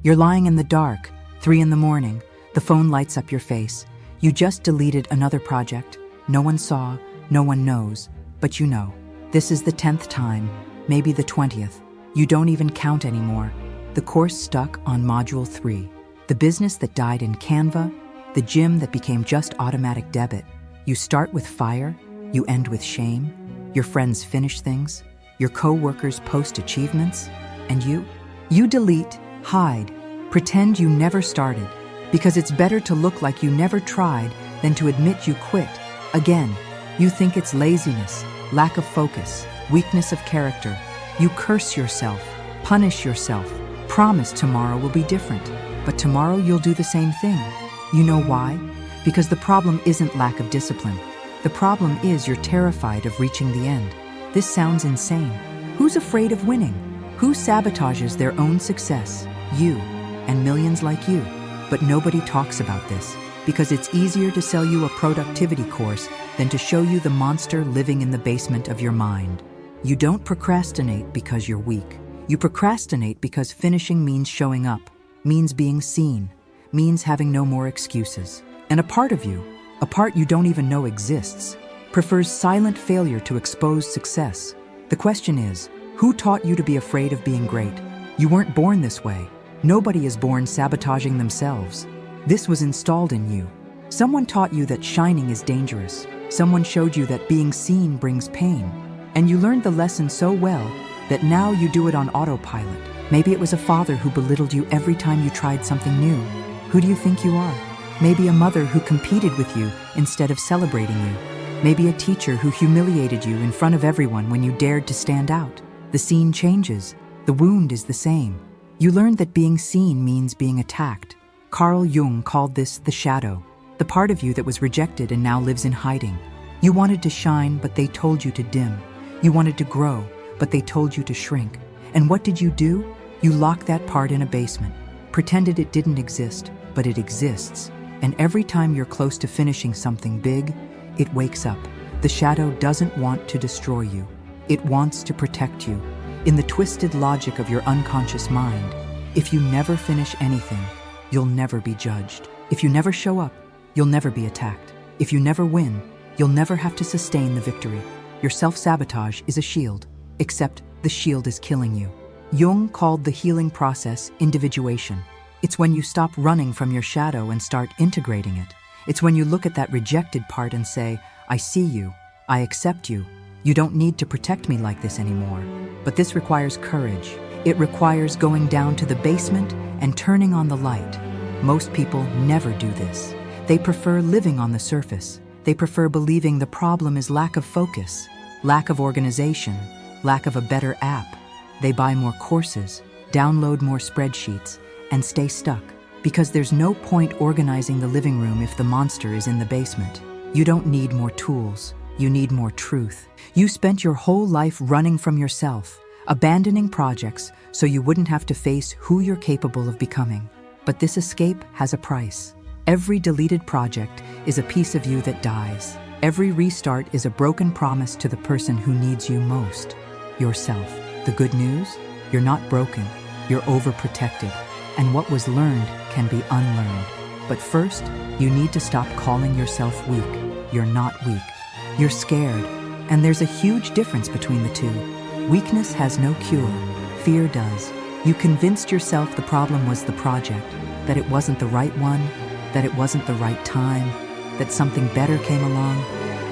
You're lying in the dark, 3 in the morning, the phone lights up your face. You just deleted another project. No one saw, no one knows, but you know. This is the 10th time, maybe the 20th. You don't even count anymore. The course stuck on module 3. The business that died in Canva, the gym that became just automatic debit. You start with fire, you end with shame. Your friends finish things, your co-workers post achievements, and you delete, hide, pretend you never started, because it's better to look like you never tried than to admit you quit. Again, you think it's laziness, lack of focus, weakness of character. You curse yourself, punish yourself, promise tomorrow will be different, but tomorrow you'll do the same thing. You know why? Because the problem isn't lack of discipline. The problem is you're terrified of reaching the end. This sounds insane. Who's afraid of winning? Who sabotages their own success? You, and millions like you. But nobody talks about this, because it's easier to sell you a productivity course than to show you the monster living in the basement of your mind. You don't procrastinate because you're weak. You procrastinate because finishing means showing up, means being seen, means having no more excuses. And a part of you, a part you don't even know exists, prefers silent failure to exposed success. The question is, who taught you to be afraid of being great? You weren't born this way. Nobody is born sabotaging themselves. This was installed in you. Someone taught you that shining is dangerous. Someone showed you that being seen brings pain. And you learned the lesson so well that now you do it on autopilot. Maybe it was a father who belittled you every time you tried something new. Who do you think you are? Maybe a mother who competed with you instead of celebrating you. Maybe a teacher who humiliated you in front of everyone when you dared to stand out. The scene changes. The wound is the same. You learned that being seen means being attacked. Carl Jung called this the shadow, the part of you that was rejected and now lives in hiding. You wanted to shine, but they told you to dim. You wanted to grow, but they told you to shrink. And what did you do? You locked that part in a basement, pretended it didn't exist, but it exists. And every time you're close to finishing something big, it wakes up. The shadow doesn't want to destroy you. It wants to protect you. In the twisted logic of your unconscious mind, if you never finish anything, you'll never be judged. If you never show up, you'll never be attacked. If you never win, you'll never have to sustain the victory. Your self-sabotage is a shield, except the shield is killing you. Jung called the healing process individuation. It's when you stop running from your shadow and start integrating it. It's when you look at that rejected part and say, I see you, I accept you. You don't need to protect me like this anymore. But this requires courage. It requires going down to the basement and turning on the light. Most people never do this. They prefer living on the surface. They prefer believing the problem is lack of focus, lack of organization, lack of a better app. They buy more courses, download more spreadsheets, and stay stuck, because there's no point organizing the living room if the monster is in the basement. You don't need more tools. You need more truth. You spent your whole life running from yourself, abandoning projects so you wouldn't have to face who you're capable of becoming. But this escape has a price. Every deleted project is a piece of you that dies. Every restart is a broken promise to the person who needs you most, yourself. The good news? You're not broken. You're overprotected. And what was learned can be unlearned. But first, you need to stop calling yourself weak. You're not weak. You're scared. And there's a huge difference between the two. Weakness has no cure. Fear does. You convinced yourself the problem was the project, that it wasn't the right one, that it wasn't the right time, that something better came along.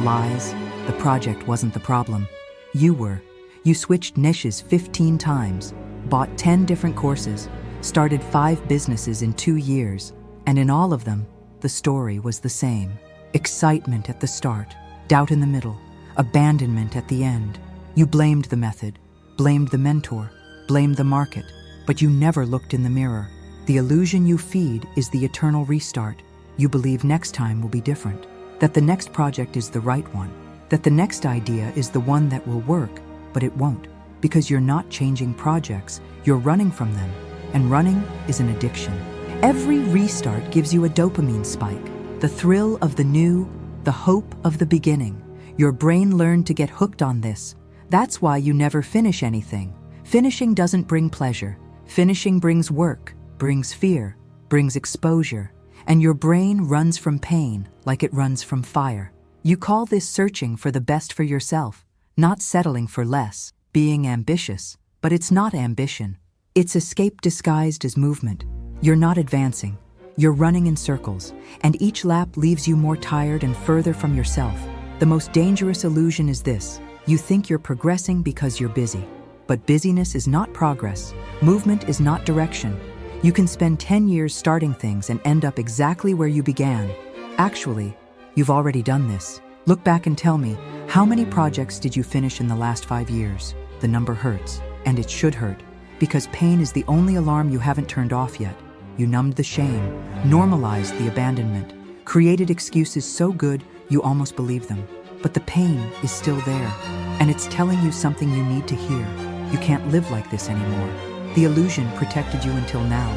Lies. The project wasn't the problem. You were. You switched niches 15 times, bought 10 different courses, started 5 businesses in 2 years, and in all of them, the story was the same. Excitement at the start, doubt in the middle, abandonment at the end. You blamed the method, blamed the mentor, blamed the market, but you never looked in the mirror. The illusion you feed is the eternal restart. You believe next time will be different, that the next project is the right one, that the next idea is the one that will work, but it won't, because you're not changing projects, you're running from them, and running is an addiction. Every restart gives you a dopamine spike, the thrill of the new, the hope of the beginning. Your brain learned to get hooked on this. That's why you never finish anything. Finishing doesn't bring pleasure. Finishing brings work. brings fear, brings exposure, and your brain runs from pain like it runs from fire. You call this searching for the best for yourself, not settling for less, being ambitious, but it's not ambition. It's escape disguised as movement. You're not advancing. You're running in circles, and each lap leaves you more tired and further from yourself. The most dangerous illusion is this: you think you're progressing because you're busy. But busyness is not progress. Movement is not direction. You can spend 10 years starting things and end up exactly where you began. Actually, you've already done this. Look back and tell me, how many projects did you finish in the last 5 years? The number hurts, and it should hurt, because pain is the only alarm you haven't turned off yet. You numbed the shame, normalized the abandonment, created excuses so good you almost believe them. But the pain is still there, and it's telling you something you need to hear. You can't live like this anymore. The illusion protected you until now,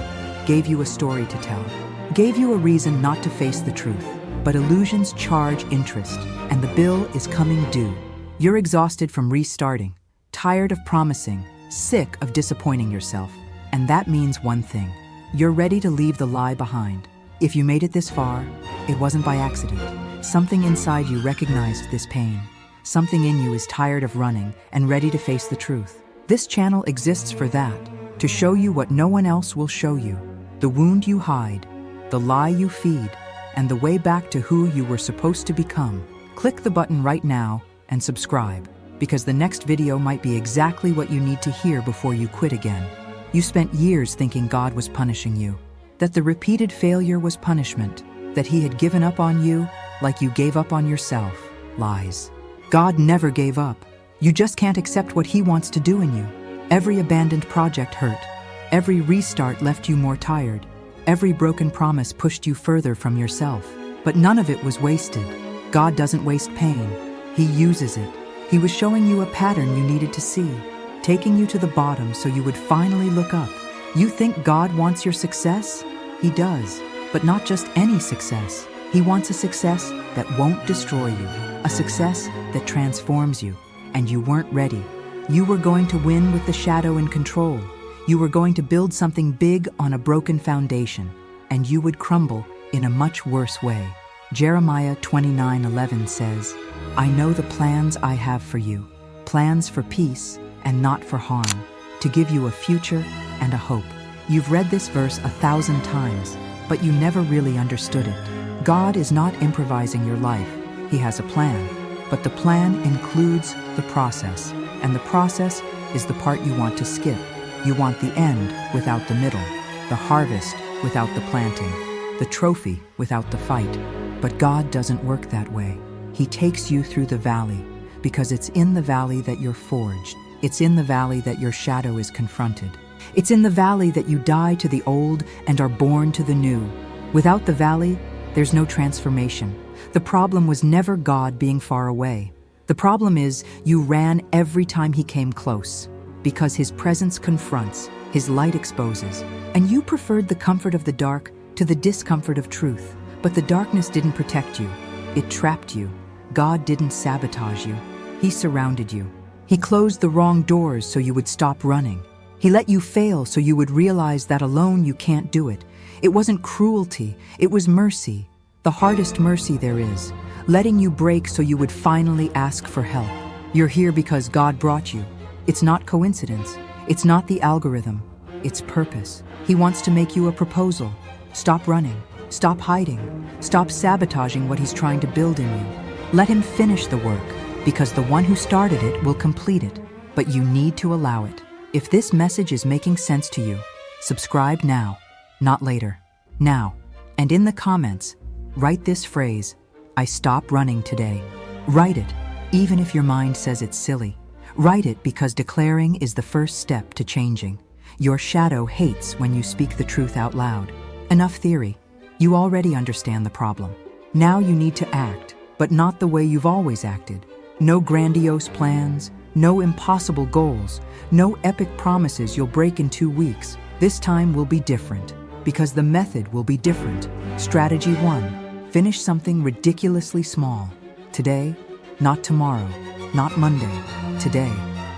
gave you a story to tell, gave you a reason not to face the truth. But illusions charge interest, and the bill is coming due. You're exhausted from restarting, tired of promising, sick of disappointing yourself. And that means one thing: you're ready to leave the lie behind. If you made it this far, it wasn't by accident. Something inside you recognized this pain. Something in you is tired of running and ready to face the truth. This channel exists for that, to show you what no one else will show you. The wound you hide, the lie you feed, and the way back to who you were supposed to become. Click the button right now and subscribe, because the next video might be exactly what you need to hear before you quit again. You spent years thinking God was punishing you, that the repeated failure was punishment, that He had given up on you like you gave up on yourself. Lies. God never gave up. You just can't accept what He wants to do in you. Every abandoned project hurt. Every restart left you more tired. Every broken promise pushed you further from yourself. But none of it was wasted. God doesn't waste pain. He uses it. He was showing you a pattern you needed to see, taking you to the bottom so you would finally look up. You think God wants your success? He does, but not just any success. He wants a success that won't destroy you, a success that transforms you. And you weren't ready. You were going to win with the shadow in control. You were going to build something big on a broken foundation, and you would crumble in a much worse way. Jeremiah 29:11 says, "I know the plans I have for you, plans for peace and not for harm, to give you a future and a hope." You've read this verse 1,000 times, but you never really understood it. God is not improvising your life. He has a plan, but the plan includes the process, and the process is the part you want to skip. You want the end without the middle, the harvest without the planting, the trophy without the fight. But God doesn't work that way. He takes you through the valley, because it's in the valley that you're forged. It's in the valley that your shadow is confronted. It's in the valley that you die to the old and are born to the new. Without the valley, there's no transformation. The problem was never God being far away. The problem is you ran every time He came close, because His presence confronts, His light exposes, and you preferred the comfort of the dark to the discomfort of truth. But the darkness didn't protect you. It trapped you. God didn't sabotage you. He surrounded you. He closed the wrong doors so you would stop running. He let you fail so you would realize that alone you can't do it. It wasn't cruelty, it was mercy. The hardest mercy there is, letting you break so you would finally ask for help. You're here because God brought you. It's not coincidence. It's not the algorithm. It's purpose. He wants to make you a proposal. Stop running. Stop hiding. Stop sabotaging what He's trying to build in you. Let Him finish the work, because the one who started it will complete it. But you need to allow it. If this message is making sense to you, subscribe now, not later. Now. And in the comments, write this phrase: "I stop running today." Write it, even if your mind says it's silly. Write it, because declaring is the first step to changing. Your shadow hates when you speak the truth out loud. Enough theory. You already understand the problem. Now you need to act, but not the way you've always acted. No grandiose plans, no impossible goals, no epic promises you'll break in 2 weeks. This time will be different, because the method will be different. Strategy 1. Finish something ridiculously small. Today, not tomorrow, not Monday. Today.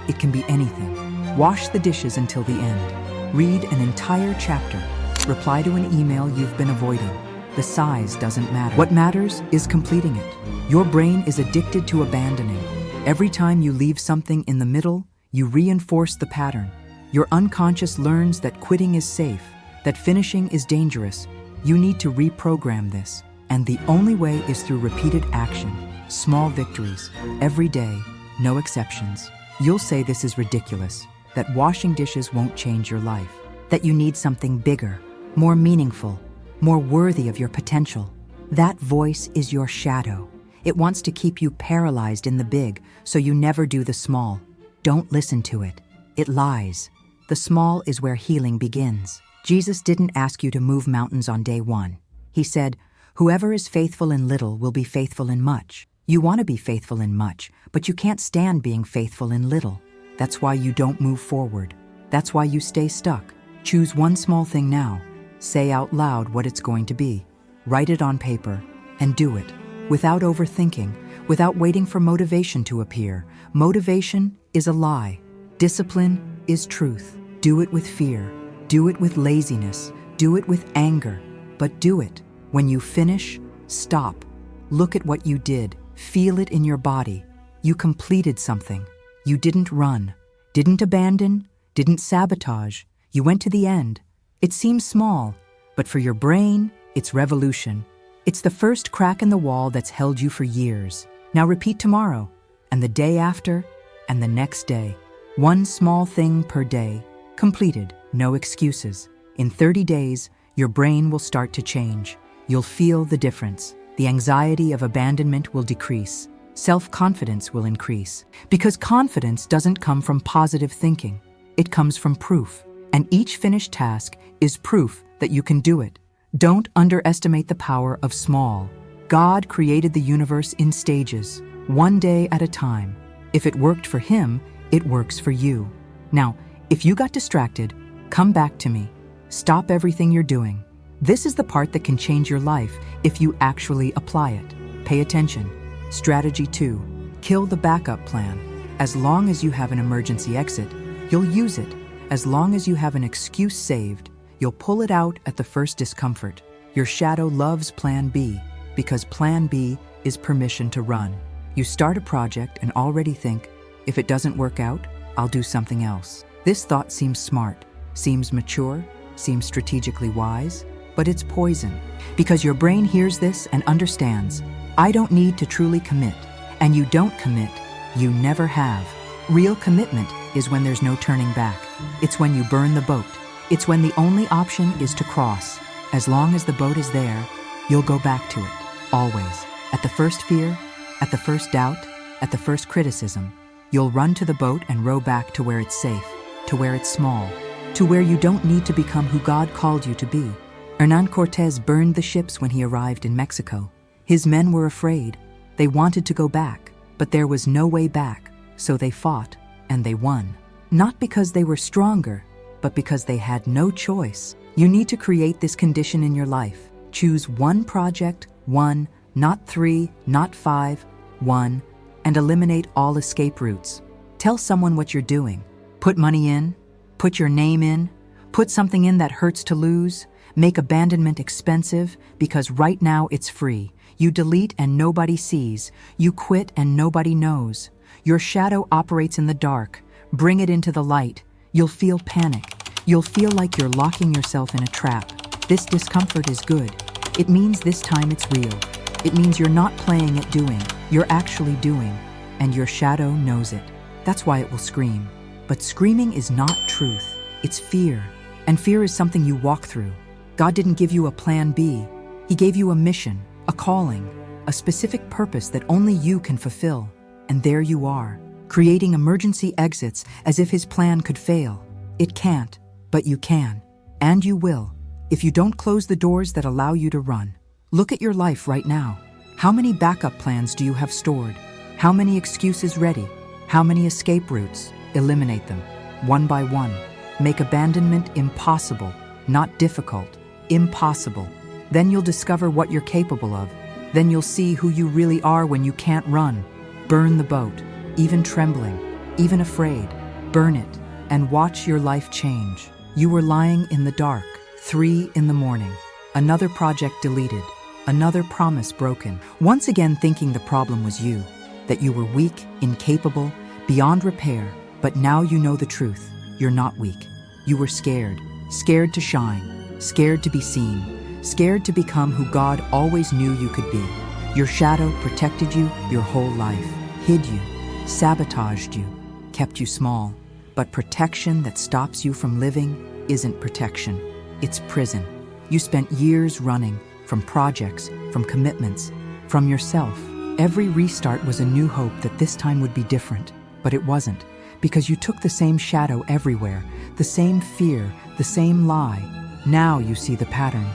It can be anything. Wash the dishes until the end. Read an entire chapter. Reply to an email you've been avoiding. The size doesn't matter. What matters is completing it. Your brain is addicted to abandoning. Every time you leave something in the middle, you reinforce the pattern. Your unconscious learns that quitting is safe, that finishing is dangerous. You need to reprogram this. And the only way is through repeated action, small victories, every day, no exceptions. You'll say this is ridiculous, that washing dishes won't change your life, that you need something bigger, more meaningful, more worthy of your potential. That voice is your shadow. It wants to keep you paralyzed in the big, so you never do the small. Don't listen to it. It lies. The small is where healing begins. Jesus didn't ask you to move mountains on day one. He said, "Whoever is faithful in little will be faithful in much." You want to be faithful in much, but you can't stand being faithful in little. That's why you don't move forward. That's why you stay stuck. Choose one small thing now. Say out loud what it's going to be. Write it on paper and do it. Without overthinking, without waiting for motivation to appear. Motivation is a lie. Discipline is truth. Do it with fear. Do it with laziness. Do it with anger. But do it. When you finish, stop. Look at what you did. Feel it in your body. You completed something. You didn't run, didn't abandon, didn't sabotage. You went to the end. It seems small, but for your brain, it's revolution. It's the first crack in the wall that's held you for years. Now repeat tomorrow, and the day after, and the next day. One small thing per day. Completed, no excuses. In 30 days, your brain will start to change. You'll feel the difference. The anxiety of abandonment will decrease. Self-confidence will increase. Because confidence doesn't come from positive thinking. It comes from proof. And each finished task is proof that you can do it. Don't underestimate the power of small. God created the universe in stages, one day at a time. If it worked for Him, it works for you. Now, if you got distracted, come back to me. Stop everything you're doing. This is the part that can change your life if you actually apply it. Pay attention. Strategy 2. Kill the backup plan. As long as you have an emergency exit, you'll use it. As long as you have an excuse saved, you'll pull it out at the first discomfort. Your shadow loves Plan B, because Plan B is permission to run. You start a project and already think, if it doesn't work out, I'll do something else. This thought seems smart, seems mature, seems strategically wise, but it's poison, because your brain hears this and understands, I don't need to truly commit, and you don't commit, you never have. Real commitment is when there's no turning back. It's when you burn the boat. It's when the only option is to cross. As long as the boat is there, you'll go back to it, always. At the first fear, at the first doubt, at the first criticism, you'll run to the boat and row back to where it's safe, to where it's small, to where you don't need to become who God called you to be. Hernán Cortés burned the ships when he arrived in Mexico. His men were afraid. They wanted to go back, but there was no way back, so they fought, and they won. Not because they were stronger, but because they had no choice. You need to create this condition in your life. Choose one project, one, not 3, not 5, one, and eliminate all escape routes. Tell someone what you're doing. Put money in, put your name in, put something in that hurts to lose. Make abandonment expensive, because right now it's free. You delete and nobody sees. You quit and nobody knows. Your shadow operates in the dark. Bring it into the light. You'll feel panic. You'll feel like you're locking yourself in a trap. This discomfort is good. It means this time it's real. It means you're not playing at doing. You're actually doing. And your shadow knows it. That's why it will scream. But screaming is not truth. It's fear. And fear is something you walk through. God didn't give you a plan B. He gave you a mission, a calling, a specific purpose that only you can fulfill. And there you are, creating emergency exits as if His plan could fail. It can't, but you can. And you will, if you don't close the doors that allow you to run. Look at your life right now. How many backup plans do you have stored? How many excuses ready? How many escape routes? Eliminate them, one by one. Make abandonment impossible, not difficult. Impossible. Then you'll discover what you're capable of. Then you'll see who you really are when you can't run. Burn the boat, even trembling, even afraid. Burn it, and watch your life change. You were lying in the dark, 3 in the morning. Another project deleted. Another promise broken. Once again thinking the problem was you, that you were weak, incapable, beyond repair. But now you know the truth. You're not weak. You were scared. Scared to shine. Scared to be seen. Scared to become who God always knew you could be. Your shadow protected you your whole life. Hid you. Sabotaged you. Kept you small. But protection that stops you from living isn't protection. It's prison. You spent years running from projects, from commitments, from yourself. Every restart was a new hope that this time would be different, but it wasn't, because you took the same shadow everywhere, the same fear, the same lie. Now you see the pattern.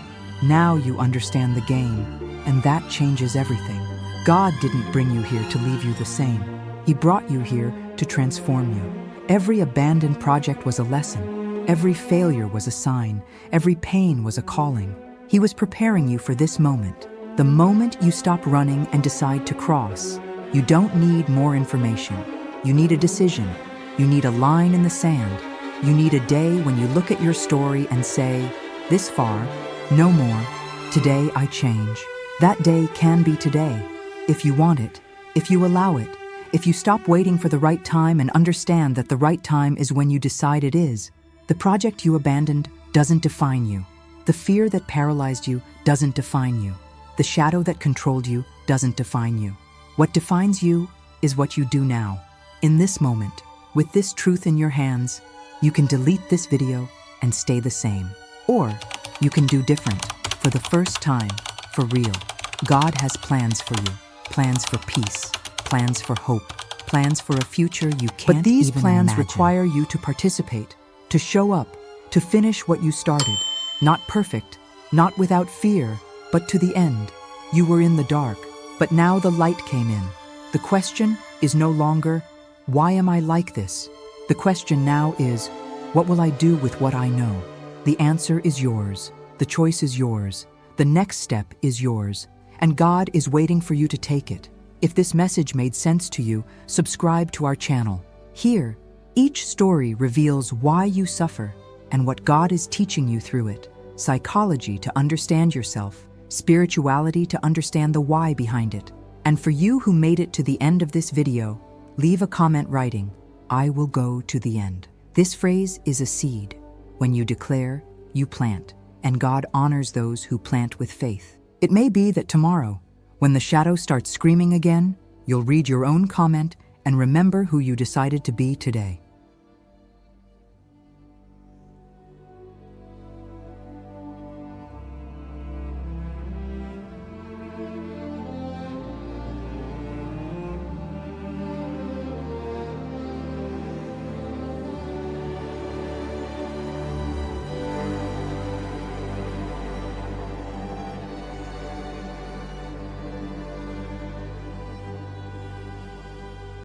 Now you understand the game, and that changes everything. God didn't bring you here to leave you the same. He brought you here to transform you. Every abandoned project was a lesson. Every failure was a sign. Every pain was a calling. He was preparing you for this moment, the moment you stop running and decide to cross. You don't need more information. You need a decision. You need a line in the sand. You need a day when you look at your story and say, this far, no more. Today I change. That day can be today, if you want it, if you allow it, if you stop waiting for the right time and understand that the right time is when you decide it is. The project you abandoned doesn't define you. The fear that paralyzed you doesn't define you. The shadow that controlled you doesn't define you. What defines you is what you do now. In this moment, with this truth in your hands, you can delete this video and stay the same. Or you can do different, for the first time, for real. God has plans for you. Plans for peace. Plans for hope. Plans for a future you can't even imagine. But these plans require you to participate, to show up, to finish what you started. Not perfect, not without fear, but to the end. You were in the dark, but now the light came in. The question is no longer, why am I like this? The question now is, what will I do with what I know? The answer is yours. The choice is yours. The next step is yours. And God is waiting for you to take it. If this message made sense to you, subscribe to our channel. Here, each story reveals why you suffer and what God is teaching you through it. Psychology to understand yourself, spirituality to understand the why behind it. And for you who made it to the end of this video, leave a comment writing, I will go to the end. This phrase is a seed. When you declare, you plant, and God honors those who plant with faith. It may be that tomorrow, when the shadow starts screaming again, you'll read your own comment and remember who you decided to be today.